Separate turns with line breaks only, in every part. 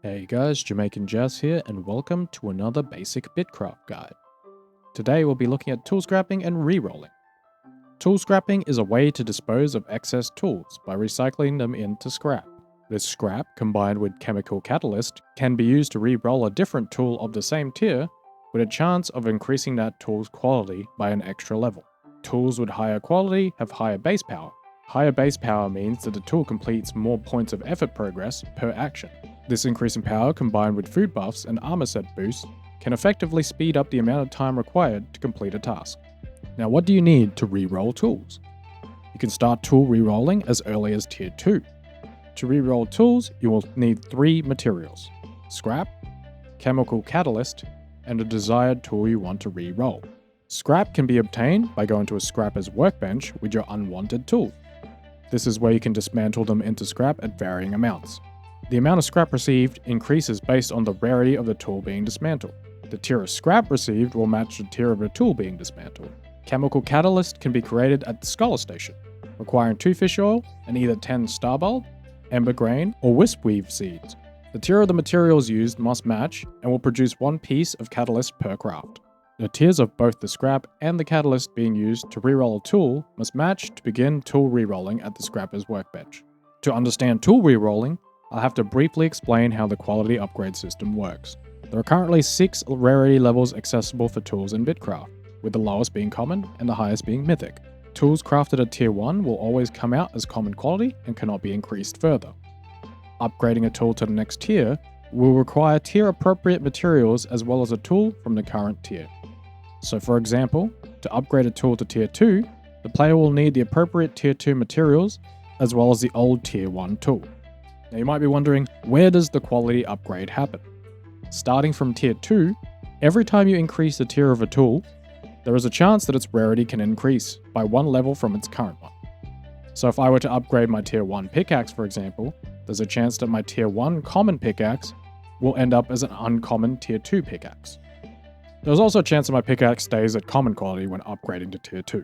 Hey guys, Jamaican Jazz here, and welcome to another basic BitCraft guide. Today we'll be looking at tool scrapping and rerolling. Tool scrapping is a way to dispose of excess tools by recycling them into scrap. This scrap, combined with chemical catalyst, can be used to re-roll a different tool of the same tier, with a chance of increasing that tool's quality by an extra level. Tools with higher quality have higher base power. Higher base power means that the tool completes more points of effort progress per action. This increase in power, combined with food buffs and armor set boosts, can effectively speed up the amount of time required to complete a task. Now, what do you need to re-roll tools? You can start tool re-rolling as early as tier 2. To re-roll tools, you will need 3 materials: scrap, chemical catalyst, and a desired tool you want to re-roll. Scrap can be obtained by going to a scrapper's workbench with your unwanted tool. This is where you can dismantle them into scrap at varying amounts. The amount of scrap received increases based on the rarity of the tool being dismantled. The tier of scrap received will match the tier of the tool being dismantled. Chemical catalyst can be created at the scholar station, requiring 2 fish oil and either 10 starbulb, ember grain, or wispweave seeds. The tier of the materials used must match and will produce 1 piece of catalyst per craft. The tiers of both the scrap and the catalyst being used to reroll a tool must match to begin tool rerolling at the scrapper's workbench. To understand tool rerolling, I'll have to briefly explain how the quality upgrade system works. There are currently 6 rarity levels accessible for tools in BitCraft, with the lowest being common and the highest being mythic. Tools crafted at tier 1 will always come out as common quality and cannot be increased further. Upgrading a tool to the next tier will require tier appropriate materials as well as a tool from the current tier. So for example, to upgrade a tool to tier 2, the player will need the appropriate tier 2 materials as well as the old tier 1 tool. Now you might be wondering, where does the quality upgrade happen? Starting from tier 2, every time you increase the tier of a tool, there is a chance that its rarity can increase by 1 level from its current one. So if I were to upgrade my tier 1 pickaxe, for example, there's a chance that my tier 1 common pickaxe will end up as an uncommon tier 2 pickaxe. There's also a chance that my pickaxe stays at common quality when upgrading to tier 2.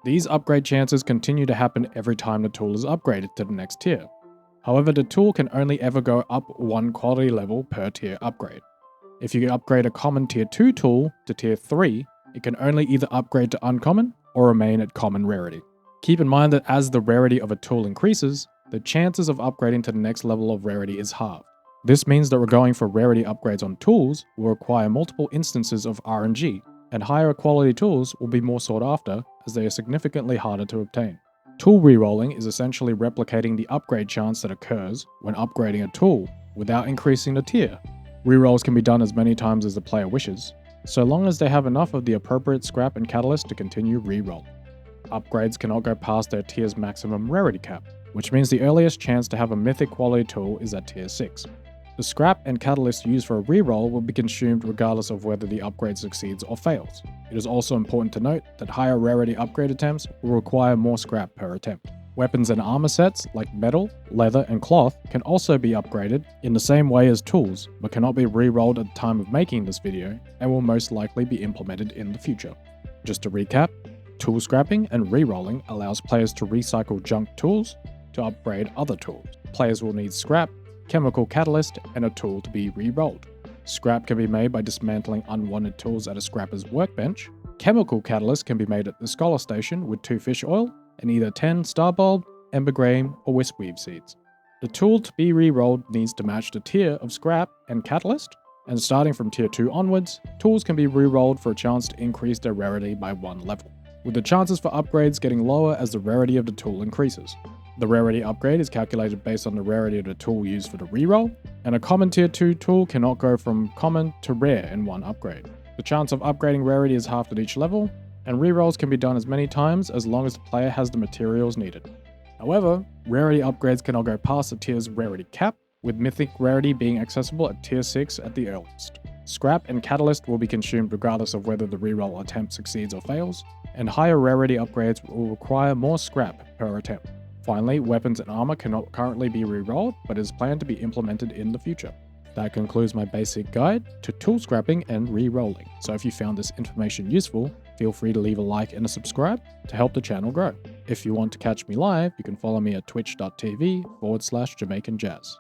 These upgrade chances continue to happen every time the tool is upgraded to the next tier. However, the tool can only ever go up 1 quality level per tier upgrade. If you upgrade a common tier 2 tool to tier 3, it can only either upgrade to uncommon or remain at common rarity. Keep in mind that as the rarity of a tool increases, the chances of upgrading to the next level of rarity is halved. This means that we're going for rarity upgrades on tools will require multiple instances of RNG, and higher quality tools will be more sought after as they are significantly harder to obtain. Tool rerolling is essentially replicating the upgrade chance that occurs when upgrading a tool without increasing the tier. Rerolls can be done as many times as the player wishes, so long as they have enough of the appropriate scrap and catalyst to continue rerolling. Upgrades cannot go past their tier's maximum rarity cap, which means the earliest chance to have a mythic quality tool is at tier 6. The scrap and catalyst used for a reroll will be consumed regardless of whether the upgrade succeeds or fails. It is also important to note that higher rarity upgrade attempts will require more scrap per attempt. Weapons and armor sets like metal, leather, and cloth can also be upgraded in the same way as tools, but cannot be re-rolled at the time of making this video and will most likely be implemented in the future. Just to recap, tool scrapping and re-rolling allows players to recycle junk tools to upgrade other tools. Players will need scrap, chemical catalyst, and a tool to be re-rolled. Scrap can be made by dismantling unwanted tools at a scrapper's workbench. Chemical catalyst can be made at the scholar station with 2 fish oil and either 10 starbulb, ember grain, or wispweave seeds. The tool to be re-rolled needs to match the tier of scrap and catalyst, and starting from tier 2 onwards, tools can be re-rolled for a chance to increase their rarity by 1 level, with the chances for upgrades getting lower as the rarity of the tool increases. The rarity upgrade is calculated based on the rarity of the tool used for the reroll, and a common tier 2 tool cannot go from common to rare in 1 upgrade. The chance of upgrading rarity is halved at each level, and rerolls can be done as many times as long as the player has the materials needed. However, rarity upgrades cannot go past the tier's rarity cap, with mythic rarity being accessible at tier 6 at the earliest. Scrap and catalyst will be consumed regardless of whether the reroll attempt succeeds or fails, and higher rarity upgrades will require more scrap per attempt. Finally, weapons and armor cannot currently be re-rolled, but is planned to be implemented in the future. That concludes my basic guide to tool scrapping and re-rolling. So if you found this information useful, feel free to leave a like and a subscribe to help the channel grow. If you want to catch me live, you can follow me at twitch.tv/JamaicanJazz.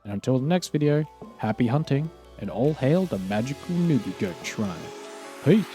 And until the next video, Happy hunting, and all hail the magical newbie goat shrine. Peace!